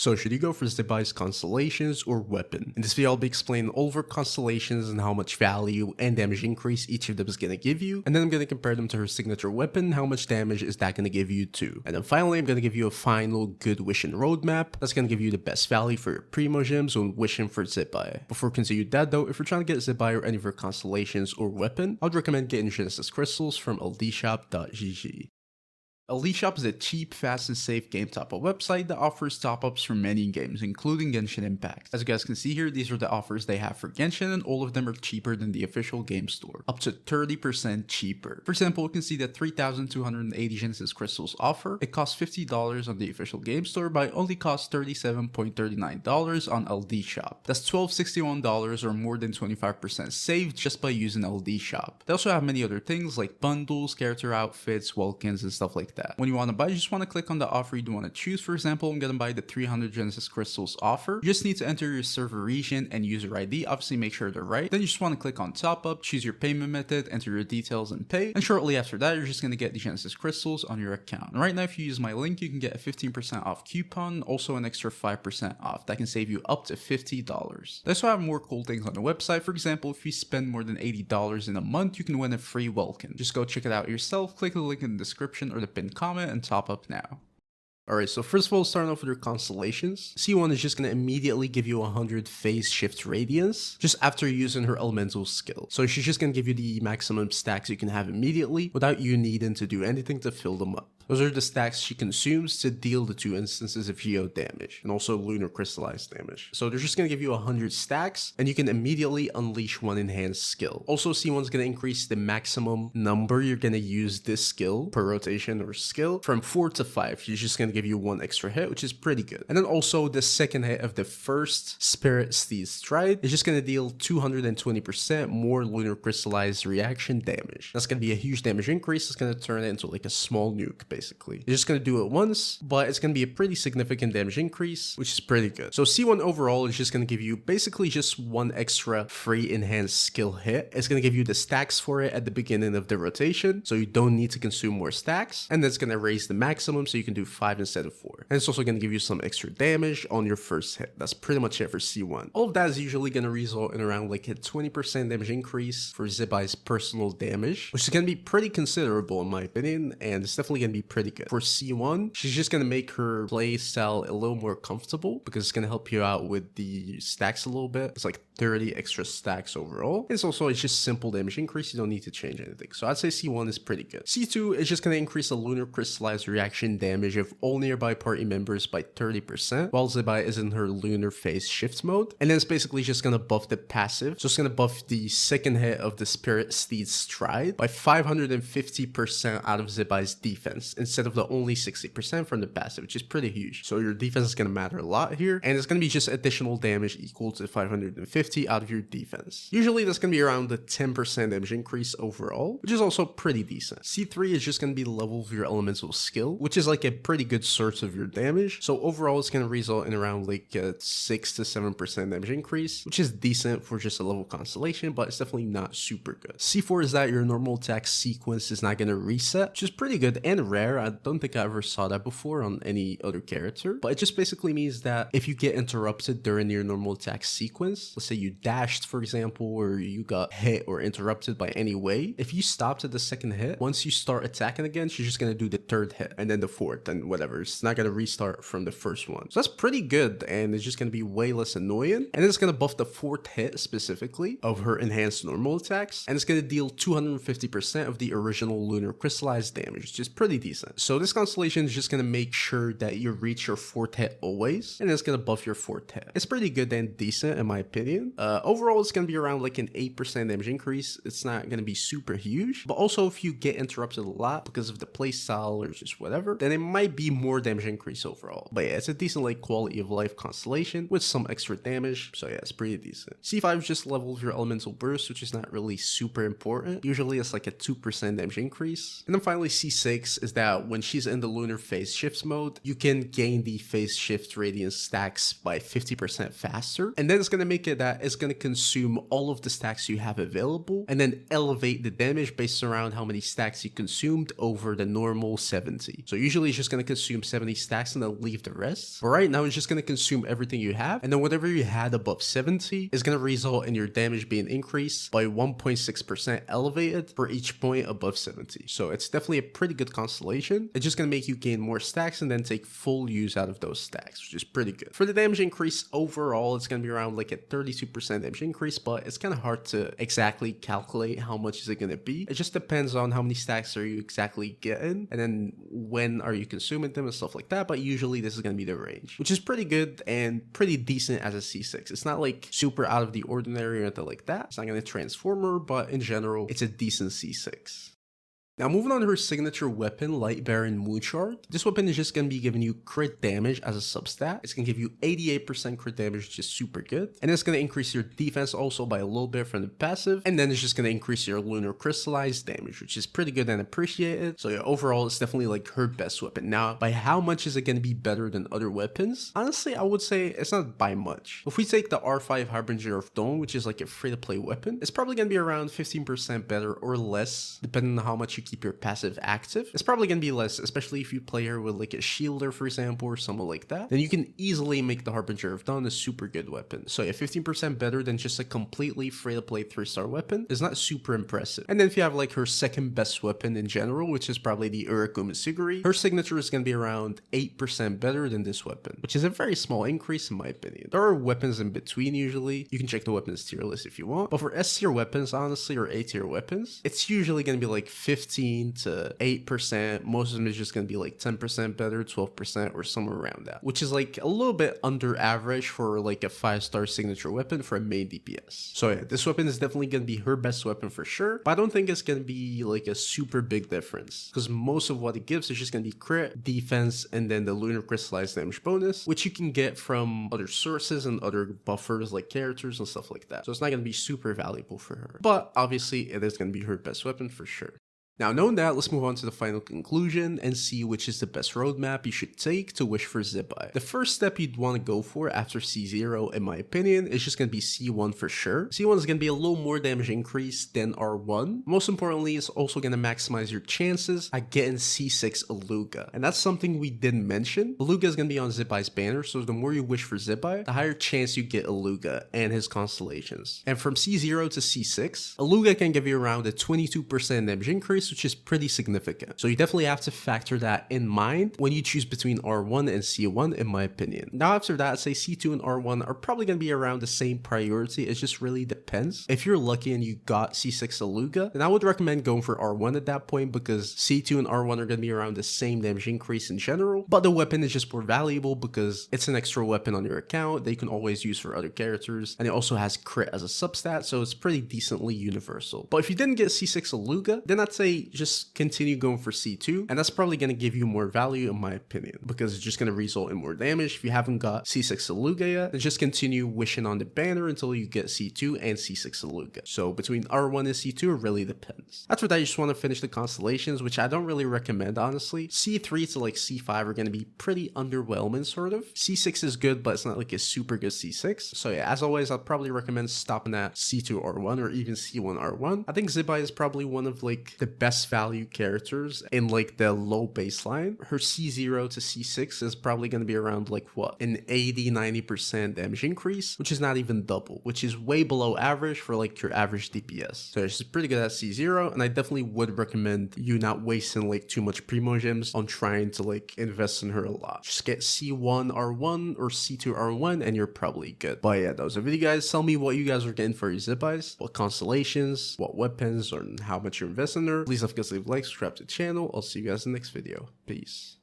So should you go for Zibai's Constellations or Weapon? In this video I'll be explaining all of her constellations and how much value and damage increase each of them is going to give you, and then I'm going to compare them to her signature weapon, how much damage is that going to give you too. And then finally I'm going to give you a final good wishing roadmap that's going to give you the best value for your primo gems when wishing for Zibai. Before we continue that though, if you're trying to get Zibai or any of her constellations or weapon, I'd recommend getting Genesis crystals from LDshop.gg. LDshop is a cheap, fast, and safe game top-up website that offers top-ups for many games, including Genshin Impact. As you guys can see here, these are the offers they have for Genshin, and all of them are cheaper than the official game store, up to 30% cheaper. For example, you can see that 3,280 Genesis crystals offer. It costs $50 on the official game store, but it only costs $37.39 on LDshop. That's $12.61 or more than 25% saved just by using LDshop. They also have many other things like bundles, character outfits, Welkins, and stuff like that. When you want to buy, you just want to click on the offer you want to choose. For example, I'm going to buy the 300 Genesis crystals offer. You just need to enter your server region and user ID. Obviously, make sure they're right. Then you just want to click on top up, choose your payment method, enter your details and pay. And shortly after that, you're just going to get the Genesis crystals on your account. And right now, if you use my link, you can get a 15% off coupon, also an extra 5% off. That can save you up to $50. They also have more cool things on the website. For example, if you spend more than $80 in a month, you can win a free Welkin. Just go check it out yourself. Click the link in the description or the pinned comment and top up now. Alright, so first of all, starting off with your constellations, C1 is just going to immediately give you 100 phase shift radiance just after using her elemental skill. So she's just going to give you the maximum stacks you can have immediately without you needing to do anything to fill them up. Those are the stacks she consumes to deal the 2 instances of geo damage and also lunar crystallized damage. So they're just going to give you 100 stacks and you can immediately unleash one enhanced skill. Also, C1 is going to increase the maximum number you're going to use this skill per rotation or skill from 4 to 5. She's just going to give you 1 extra hit, which is pretty good. And then also the second hit of the first Spirit Steed Stride is just going to deal 220% more lunar crystallized reaction damage. That's going to be a huge damage increase. It's going to turn it into like a small nuke basically. You're just going to do it once, but it's going to be a pretty significant damage increase, which is pretty good. So C1 overall is just going to give you basically just 1 extra free enhanced skill hit. It's going to give you the stacks for it at the beginning of the rotation, so you don't need to consume more stacks. And that's going to raise the maximum so you can do 5 instead of 4. And it's also going to give you some extra damage on your first hit. That's pretty much it for C1. All of that is usually going to result in around like a 20% damage increase for Zibai's personal damage, which is going to be pretty considerable in my opinion, and it's definitely going to be pretty good. For C1, she's just going to make her play style a little more comfortable because it's going to help you out with the stacks a little bit. It's like 30 extra stacks overall. It's just simple damage increase. You don't need to change anything. So I'd say C1 is pretty good. C2 is just going to increase the lunar crystallized reaction damage of all nearby party members by 30%, while Zibai is in her lunar phase shift mode. And then it's basically just going to buff the passive. So it's going to buff the second hit of the Spirit Steed Stride by 550% out of Zibai's defense instead of the only 60% from the passive, which is pretty huge. So your defense is going to matter a lot here, and it's going to be just additional damage equal to 550 out of your defense. Usually that's going to be around the 10% damage increase overall, which is also pretty decent. C3 is just going to be the level of your elemental skill, which is like a pretty good source of your damage. So overall it's going to result in around like a 6 to 7% damage increase, which is decent for just a level constellation, but it's definitely not super good. C4 is that your normal attack sequence is not going to reset, which is pretty good and rare. I don't think I ever saw that before on any other character, but it just basically means that if you get interrupted during your normal attack sequence, let's say you dashed for example, or you got hit or interrupted by any way, if you stopped at the second hit, once you start attacking again, she's just going to do the third hit and then the fourth and whatever. It's not going to restart from the first one. So that's pretty good, and it's just going to be way less annoying. And it's going to buff the fourth hit specifically of her enhanced normal attacks, and it's going to deal 250% of the original lunar crystallized damage, which is pretty decent. So this constellation is just going to make sure that you reach your fourth hit always, and it's going to buff your fourth hit. It's pretty good and decent in my opinion. Overall, it's going to be around like an 8% damage increase. It's not going to be super huge, but also if you get interrupted a lot because of the playstyle or just whatever, then it might be more damage increase overall. But yeah, it's a decent like quality of life constellation with some extra damage. So yeah, it's pretty decent. C5 is just level of your elemental burst, which is not really super important. Usually it's like a 2% damage increase. And then finally C6 is that that when she's in the lunar phase shifts mode, you can gain the phase shift radiance stacks by 50% faster. And then it's going to make it that it's going to consume all of the stacks you have available and then elevate the damage based around how many stacks you consumed over the normal 70. So usually it's just going to consume 70 stacks and then leave the rest. But right now it's just going to consume everything you have. And then whatever you had above 70 is going to result in your damage being increased by 1.6% elevated for each point above 70. So it's definitely a pretty good constellation. It's just going to make you gain more stacks and then take full use out of those stacks, which is pretty good. For the damage increase overall, it's going to be around like a 32% damage increase, but it's kind of hard to exactly calculate how much is it going to be. It just depends on how many stacks are you exactly getting and then when are you consuming them and stuff like that. But usually this is going to be the range, which is pretty good and pretty decent as a C6. It's not like super out of the ordinary or anything like that. It's not going to transform her, but in general, it's a decent C6. Now moving on to her signature weapon, lightbearring moonshard. This weapon is just going to be giving you crit damage as a substat. It's going to give you 88% crit damage, which is super good. And it's going to increase your defense also by a little bit from the passive. And then it's just going to increase your lunar crystallized damage, which is pretty good and appreciated. So yeah, overall, it's definitely like her best weapon. Now, by how much is it going to be better than other weapons? Honestly, I would say it's not by much. If we take the R5 Harbinger of Dawn, which is like a free-to-play weapon, it's probably going to be around 15% better or less, depending on how much you keep your passive active. It's probably going to be less, especially if you play her with like a shielder, for example, or something like that. Then you can easily make the Harbinger of Dawn a super good weapon. So yeah, 15% better than just a completely free-to-play 3-star weapon is not super impressive. And then if you have like her second best weapon in general, which is probably the Urakuma Siguri, her signature is going to be around 8% better than this weapon, which is a very small increase in my opinion. There are weapons in between usually. You can check the weapons tier list if you want. But for S tier weapons, honestly, or A tier weapons, it's usually going to be like 15 to 8%. Most of them is just going to be like 10% better, 12%, or somewhere around that, which is like a little bit under average for like a 5-star signature weapon for a main DPS. So yeah, this weapon is definitely going to be her best weapon for sure, but I don't think it's going to be like a super big difference because most of what it gives is just going to be crit, defense, and then the lunar crystallized damage bonus, which you can get from other sources and other buffers like characters and stuff like that. So it's not going to be super valuable for her, but obviously it is going to be her best weapon for sure. Now, knowing that, let's move on to the final conclusion and see which is the best roadmap you should take to wish for Zibai. The first step you'd want to go for after C0, in my opinion, is just going to be C1 for sure. C1 is going to be a little more damage increase than R1. Most importantly, it's also going to maximize your chances at getting C6 Aluga. And that's something we didn't mention. Aluga is going to be on Zibai's banner, so the more you wish for Zibai, the higher chance you get Aluga and his constellations. And from C0 to C6, Aluga can give you around a 22% damage increase, which is pretty significant. So you definitely have to factor that in mind when you choose between R1 and C1, in my opinion. Now after that, I'd say C2 and R1 are probably going to be around the same priority. It just really depends. If you're lucky and you got C6 Aluga, then I would recommend going for R1 at that point because C2 and R1 are going to be around the same damage increase in general, but the weapon is just more valuable because it's an extra weapon on your account that you can always use for other characters, and it also has crit as a substat, so it's pretty decently universal. But if you didn't get C6 Aluga, then I'd say just continue going for C2, and that's probably going to give you more value in my opinion because it's just going to result in more damage. If you haven't got C6 Aluga yet, then just continue wishing on the banner until you get C2 and C6 Aluga. So between R1 and C2, it really depends. After that, you just want to finish the constellations, which I don't really recommend honestly. C3 to like C5 are going to be pretty underwhelming sort of. C6 is good, but it's not like a super good C6. So yeah, as always, I'd probably recommend stopping at C2 R1 or even C1 R1. I think Zibai is probably one of like the best value characters in like the low baseline. Her C0 to C6 is probably going to be around like what, an 80-90% damage increase, which is not even double, which is way below average for like your average DPS. So she's pretty good at C0, and I definitely would recommend you not wasting like too much primo gems on trying to like invest in her a lot. Just get C1 R1 or C2 R1 and you're probably good. But yeah, that was the video guys. Tell me what you guys are getting for your Zibais, what constellations, what weapons, or how much you're investing in her. Please don't forget to leave a like, subscribe to the channel. I'll see you guys in the next video. Peace.